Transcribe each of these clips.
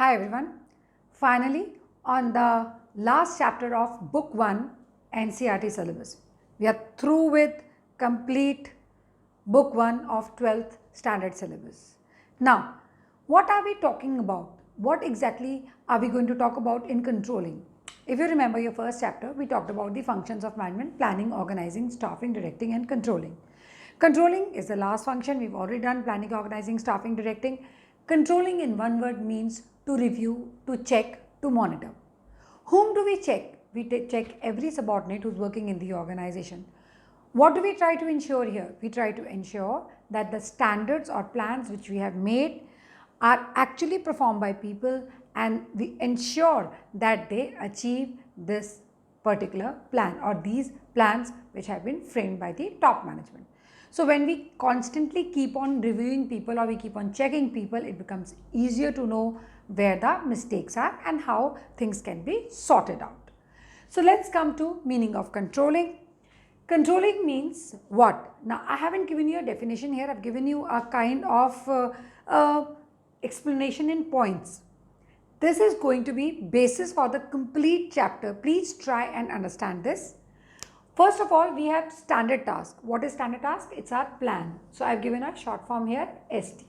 Hi everyone. Finally, on the last chapter of Book 1 NCERT syllabus, we are through with complete Book 1 of 12th standard syllabus. Now, what are we talking about? What exactly are we going to talk about in controlling? If you remember your first chapter, we talked about the functions of management: planning, organizing, staffing, directing and controlling. Controlling is the last function. We've already done planning, organizing, staffing, directing. Controlling in one word means to review, to check, to monitor. Whom do we check? We check every subordinate who's working in the organization. What do we try to ensure here? We try to ensure that the standards or plans which we have made are actually performed by people, and we ensure that they achieve this particular plan or these plans which have been framed by the top management. So when we constantly keep on reviewing people or we keep on checking people, it becomes easier to know where the mistakes are and how things can be sorted out. So let's come to meaning of controlling. Controlling means what? Now I haven't given you a definition here. I've given you a kind of explanation in points. This is going to be basis for the complete chapter. Please try and understand this. First of all, we have standard task. What is standard task? It's our plan. So I've given a short form here, ST.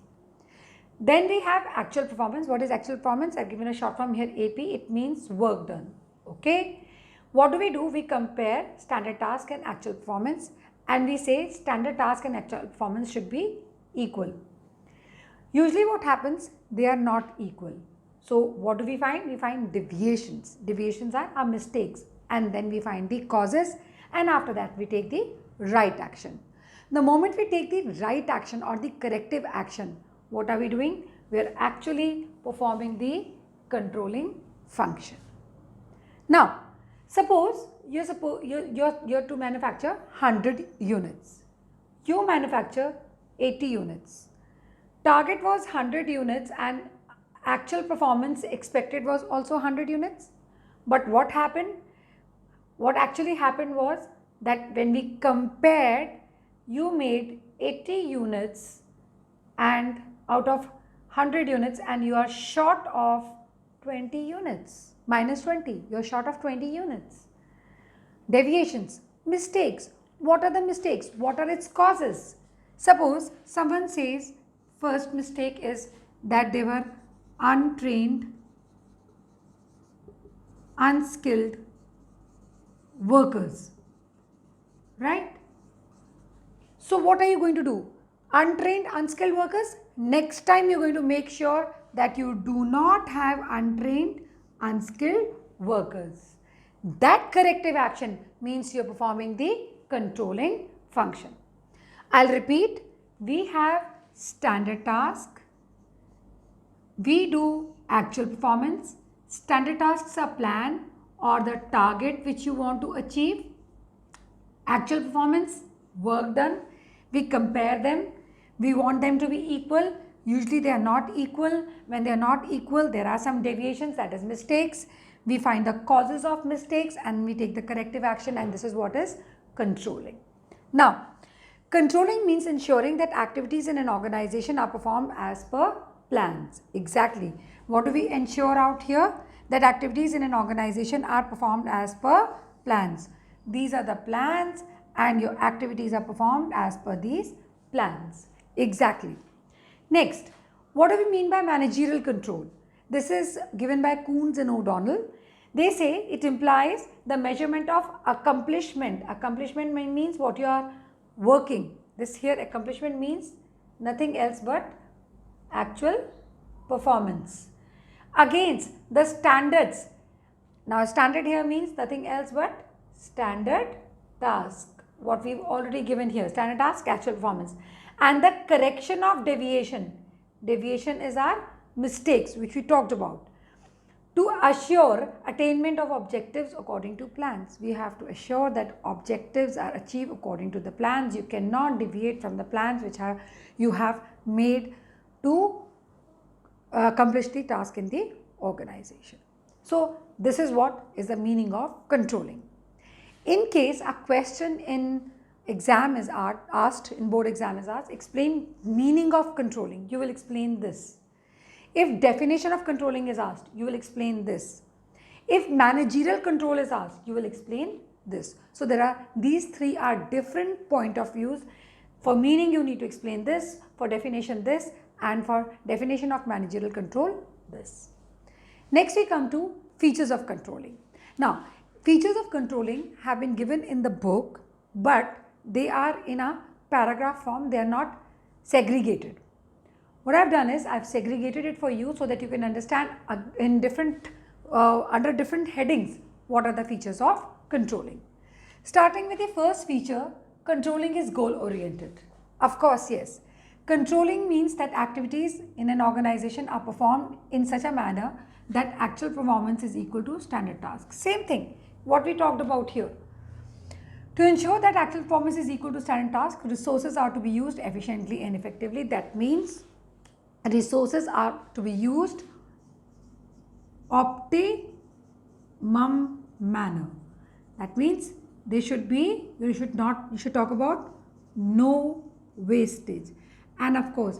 Then we have actual performance. What is actual performance? I've given a short form here, AP. It means work done. Okay. What do? We compare standard task and actual performance, and we say standard task and actual performance should be equal. Usually what happens? They are not equal. So what do we find? We find deviations. Deviations are our mistakes, and then we find the causes, and after that we take the right action. The moment we take the right action or the corrective action, what are we doing? We are actually performing the controlling function. Now, suppose you're to manufacture 100 units. You manufacture 80 units. Target was 100 units and actual performance expected was also 100 units. But what happened? What actually happened was that when we compared, you made 80 units and out of 100 units, and you are short of 20 units, minus 20, you are short of 20 units. Deviations, mistakes. What are the mistakes? What are its causes? Suppose someone says first mistake is that they were untrained, unskilled workers, right? So what are you going to do? Untrained, unskilled workers? Next time you're going to make sure that you do not have untrained, unskilled workers. That corrective action means you're performing the controlling function. I'll repeat. We have standard task. We do actual performance. Standard tasks are plan or the target which you want to achieve. Actual performance, work done. We compare them. We want them to be equal. Usually they are not equal. When they are not equal, there are some deviations, that is mistakes. We find the causes of mistakes and we take the corrective action, and this is what is controlling. Now, controlling means ensuring that activities in an organization are performed as per plans. Exactly. What do we ensure out here? That activities in an organization are performed as per plans. These are the plans and your activities are performed as per these plans. Exactly. Next, what do we mean by managerial control? This is given by Coons and O'Donnell. They say it implies the measurement of accomplishment. Accomplishment means what you are working. This here accomplishment means nothing else but actual performance against the standards. Now standard here means nothing else but standard task. What we've already given here, standard task, actual performance, and the correction of deviation. Deviation is our mistakes which we talked about. To assure attainment of objectives according to plans, we have to assure that objectives are achieved according to the plans. You cannot deviate from the plans which you have made to accomplish the task in the organization. So this is what is the meaning of controlling. In case a question in exam is asked, in board exam is asked, explain meaning of controlling. You will explain this. If definition of controlling is asked, you will explain this. If managerial control is asked, you will explain this. So these three are different point of views. For meaning, you need to explain this, for definition this, and for definition of managerial control this. Next we come to features of controlling. Now, features of controlling have been given in the book, but they are in a paragraph form, they are not segregated. What I have done is I have segregated it for you so that you can understand in different under different headings what are the features of controlling. Starting with the first feature, controlling is goal oriented. Of course, yes. Controlling means that activities in an organization are performed in such a manner that actual performance is equal to standard tasks. Same thing what we talked about here. To ensure that actual performance is equal to standard task, resources are to be used efficiently and effectively. That means resources are to be used optimum manner. That means they should be, you should talk about no wastage. And of course,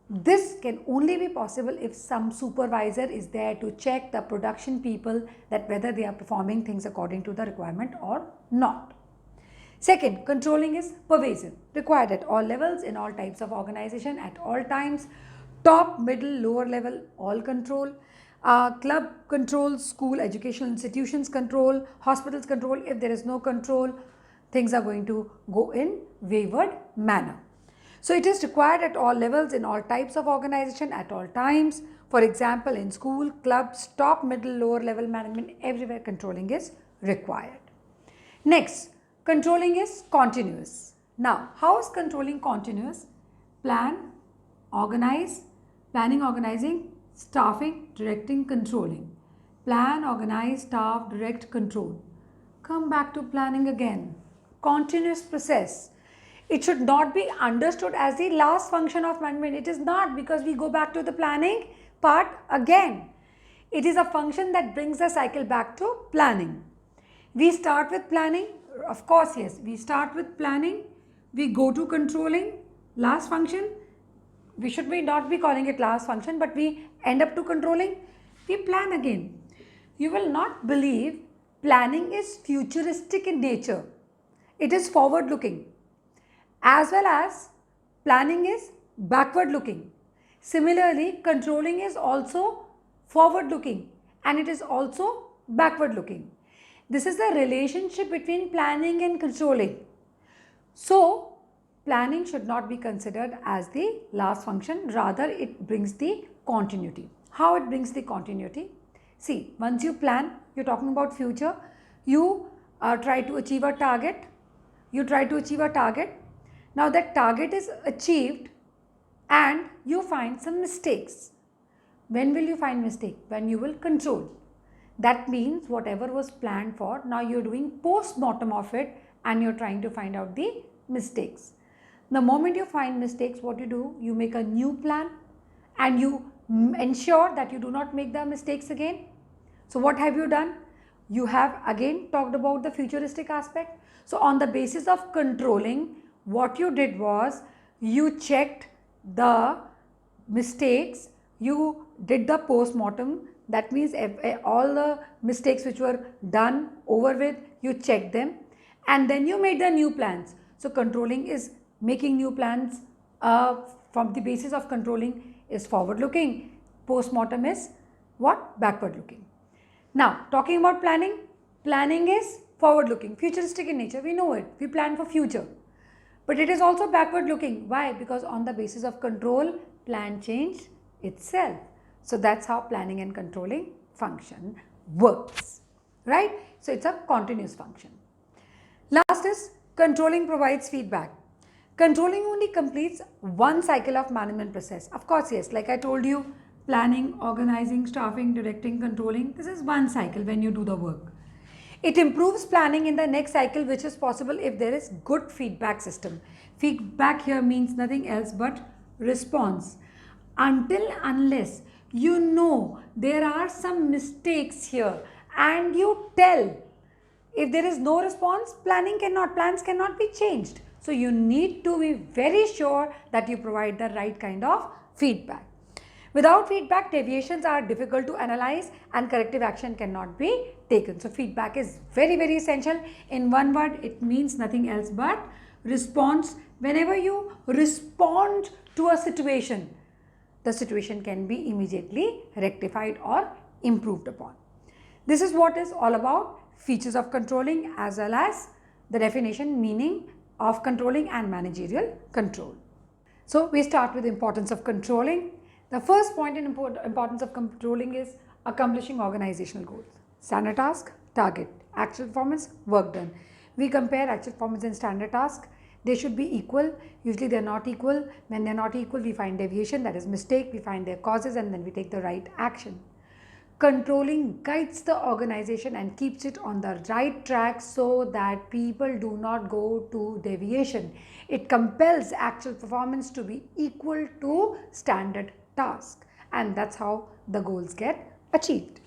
this can only be possible if some supervisor is there to check the production people that whether they are performing things according to the requirement or not. Second, controlling is pervasive, required at all levels, in all types of organization, at all times, top, middle, lower level, all control, club control, school, educational institutions control, hospitals control. If there is no control, things are going to go in wayward manner. So it is required at all levels, in all types of organization, at all times. For example, in school, clubs, top, middle, lower level management, everywhere controlling is required. Next, controlling is continuous. Now, how is controlling continuous? Plan, organize, planning, organizing, staffing, directing, controlling. Plan, organize, staff, direct, control. Come back to planning again. Continuous process. It should not be understood as the last function of management. It is not, because we go back to the planning part again. It is a function that brings the cycle back to planning. We start with planning. Of course, yes, we start with planning. We go to controlling, last function. We should not be calling it last function, but we end up to controlling. We plan again. You will not believe planning is futuristic in nature. It is forward looking. As well as planning is backward looking. Similarly, controlling is also forward looking and it is also backward looking. This is the relationship between planning and controlling. So, planning should not be considered as the last function, rather it brings the continuity. How it brings the continuity? See, once you plan, you are talking about future, you try to achieve a target, Now that target is achieved and you find some mistakes. When will you find mistake? When you will control. That means whatever was planned for, now you are doing post-mortem of it and you are trying to find out the mistakes. The moment you find mistakes, what you do? You make a new plan and you ensure that you do not make the mistakes again. So what have you done? You have again talked about the futuristic aspect. So on the basis of controlling, what you did was you checked the mistakes, you did the post-mortem. That means all the mistakes which were done over with, you checked them and then you made the new plans. So controlling is making new plans. From the basis of controlling is forward looking. Post-mortem is what? Backward looking. Now talking about planning, planning is forward looking, futuristic in nature, we know it, we plan for future. But it is also backward looking. Why? Because on the basis of control, plan change itself. So that's how planning and controlling function works, right? So it's a continuous function. Last is controlling provides feedback. Controlling only completes one cycle of management process. Of course, yes, like I told you, planning, organizing, staffing, directing, controlling, this is one cycle when you do the work. It improves planning in the next cycle, which is possible if there is good feedback system. Feedback here means nothing else but response. Unless you know there are some mistakes here and you tell, if there is no response, plans cannot be changed. So you need to be very sure that you provide the right kind of feedback. Without feedback, deviations are difficult to analyze and corrective action cannot be taken. So feedback is very, very essential. In one word, it means nothing else but response. Whenever you respond to a situation, the situation can be immediately rectified or improved upon. This is what is all about features of controlling as well as the definition, meaning of controlling and managerial control. So we start with the importance of controlling. The first point in importance of controlling is accomplishing organizational goals. Standard task, target, actual performance, work done. We compare actual performance and standard task. They should be equal. Usually they are not equal. When they are not equal, we find deviation, that is mistake. We find their causes and then we take the right action. Controlling guides the organization and keeps it on the right track so that people do not go to deviation. It compels actual performance to be equal to standard task, and that's how the goals get achieved.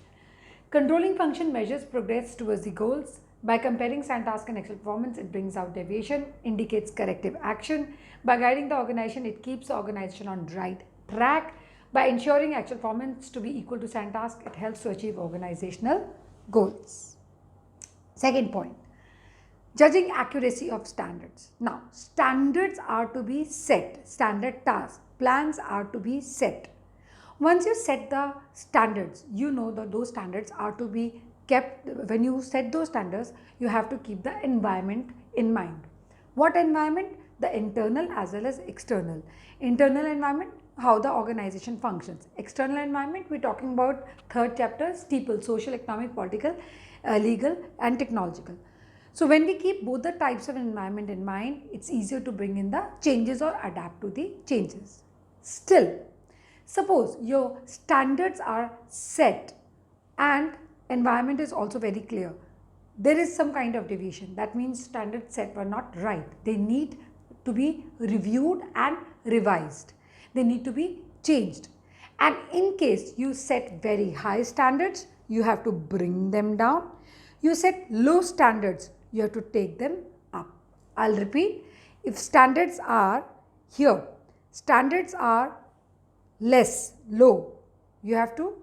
Controlling function measures progress towards the goals. By comparing standard task and actual performance, it brings out deviation, indicates corrective action. By guiding the organization, it keeps the organization on right track. By ensuring actual performance to be equal to standard task, it helps to achieve organizational goals. Second point, judging accuracy of standards. Now, standards are to be set, standard task, plans are to be set. Once you set the standards, you know that those standards are to be kept. When you set those standards, you have to keep the environment in mind. What environment? The internal as well as external. Internal environment, how the organization functions. External environment, we're talking about third chapter, steeple, social, economic, political, legal and technological. So when we keep both the types of environment in mind, it's easier to bring in the changes or adapt to the changes. Still, suppose your standards are set and environment is also very clear. There is some kind of deviation. That means standards set were not right. They need to be reviewed and revised. They need to be changed. And in case you set very high standards, you have to bring them down. You set low standards, you have to take them up. I'll repeat. If standards are here, standards are less, low, you have to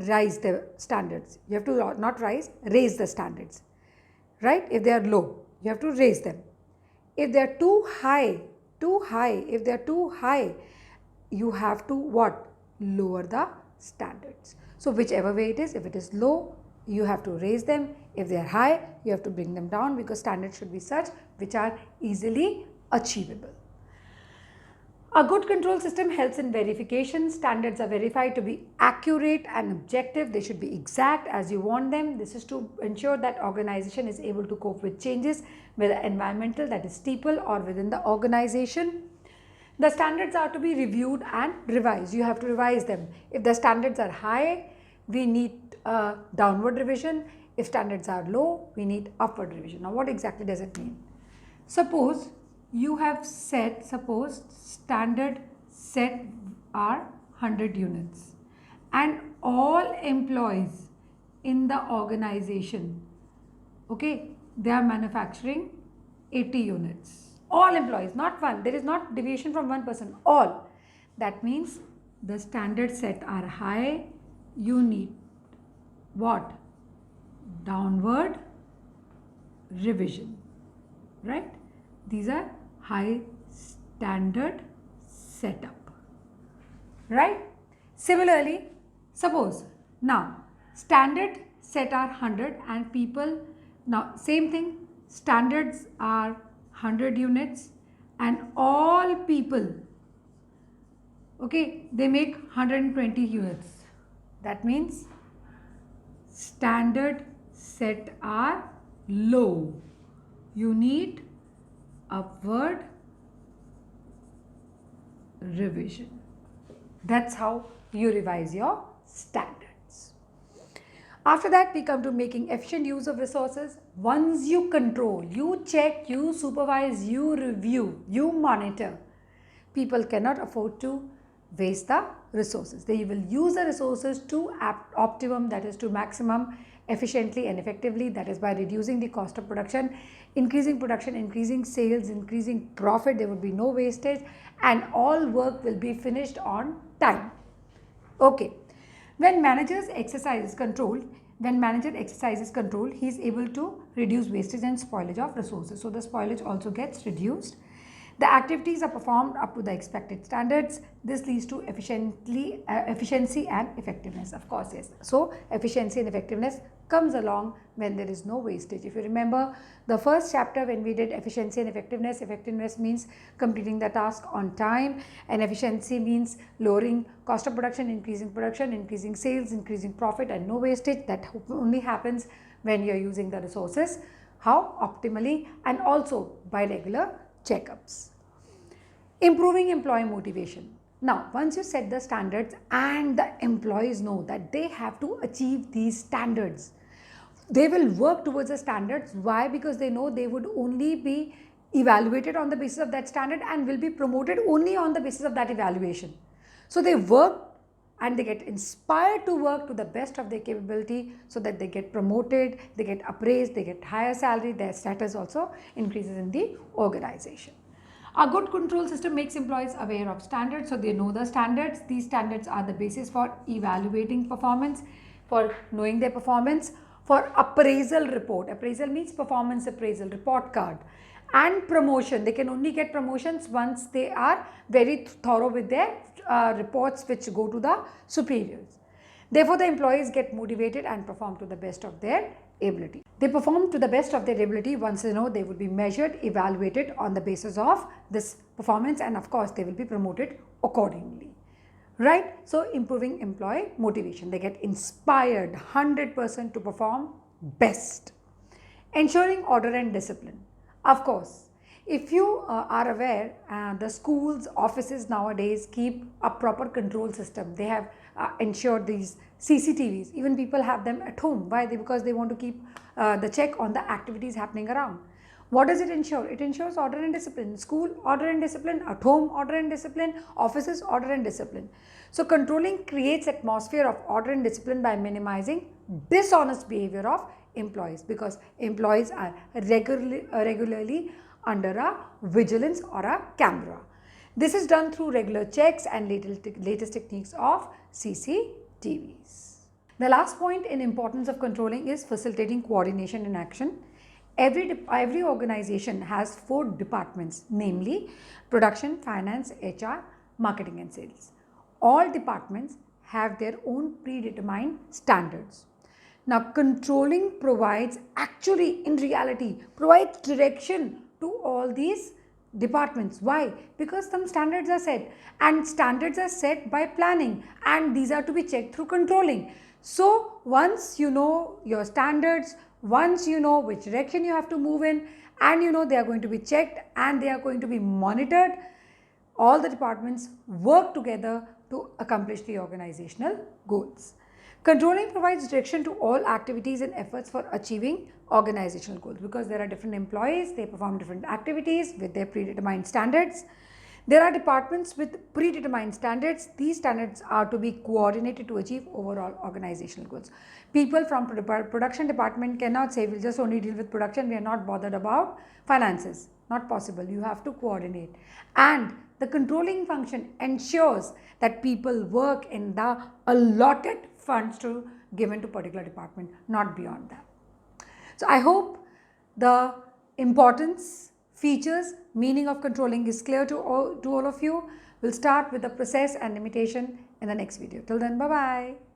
rise the standards. You have to not rise, raise the standards. Right? If they are low, you have to raise them. If they are too high, if they are too high, you have to what? Lower the standards. So whichever way it is, if it is low, you have to raise them. If they are high, you have to bring them down, because standards should be such which are easily achievable. A good control system helps in verification. Standards are verified to be accurate and objective. They should be exact as you want them. This is to ensure that organization is able to cope with changes, whether environmental, that is steeple, or within the organization. The standards are to be reviewed and revised. You have to revise them. If the standards are high, we need a downward revision. If standards are low, we need upward revision. Now, what exactly does it mean? Suppose you have set, suppose standard set are 100 units and all employees in the organization, okay, they are manufacturing 80 units. All employees, not one. There is not deviation from one person. All. That means the standard set are high. You need what? Downward revision. Right? These are high standard setup. Right? Similarly, suppose now standard set are 100 and people, now same thing, standards are 100 units and all people, okay, they make 120 units. That means standard set are low. You need upward revision. That's how you revise your standards. After that, we come to making efficient use of resources. Once you control, you check, you supervise, you review, you monitor, people cannot afford to waste the resources. They will use the resources to optimum, that is to maximum, efficiently and effectively, that is by reducing the cost of production, increasing sales, increasing profit. There would be no wastage and all work will be finished on time. Okay. When manager exercises control, he is able to reduce wastage and spoilage of resources. So the spoilage also gets reduced. The activities are performed up to the expected standards. This leads to efficiency and effectiveness. Of course, yes. So efficiency and effectiveness comes along when there is no wastage. If you remember the first chapter when we did efficiency and effectiveness means completing the task on time, and efficiency means lowering cost of production, increasing sales, increasing profit, and no wastage. That only happens when you are using the resources how optimally and also by regular checkups. Improving employee motivation. Now, once you set the standards and the employees know that they have to achieve these standards, they will work towards the standards. Why? Because they know they would only be evaluated on the basis of that standard and will be promoted only on the basis of that evaluation. So they work and they get inspired to work to the best of their capability so that they get promoted, they get appraised, they get higher salary, their status also increases in the organization. A good control system makes employees aware of standards, so they know the standards. These standards are the basis for evaluating performance, for knowing their performance, for appraisal report. Appraisal means performance appraisal, report card. And promotion. They can only get promotions once they are very thorough with their reports which go to the superiors. Therefore, the employees get motivated and perform to the best of their ability. They perform to the best of their ability once they know they will be measured, evaluated on the basis of this performance, and of course, they will be promoted accordingly. Right? So, improving employee motivation. They get inspired 100% to perform best. Ensuring order and discipline. Of course, if you are aware, the schools, offices nowadays keep a proper control system. They have ensured these CCTVs. Even people have them at home. Why? Because they want to keep the check on the activities happening around. What does it ensure? It ensures order and discipline. School, order and discipline. At home, order and discipline. Offices, order and discipline. So controlling creates atmosphere of order and discipline by minimizing dishonest behavior of employees, because employees are regularly under a vigilance or a camera. This is done through regular checks and latest techniques of CCTVs. The last point in importance of controlling is facilitating coordination in action. Every organization has 4 departments, namely production, finance, HR, marketing and sales. All departments have their own predetermined standards. Now, controlling provides in reality, provides direction to all these departments. Why? Because some standards are set, and standards are set by planning, and these are to be checked through controlling. So, once you know your standards, once you know which direction you have to move in, and you know they are going to be checked and they are going to be monitored, all the departments work together to accomplish the organizational goals. Controlling provides direction to all activities and efforts for achieving organizational goals, because there are different employees, they perform different activities with their predetermined standards. There are departments with predetermined standards. These standards are to be coordinated to achieve overall organizational goals. People from production department cannot say, we'll just only deal with production, we are not bothered about finances. Not possible. You have to coordinate. And the controlling function ensures that people work in the allotted funds given to particular department, not beyond that. So I hope the importance, features, meaning of controlling is clear to all of you. We'll start with the process and limitation in the next video. Till then, bye-bye.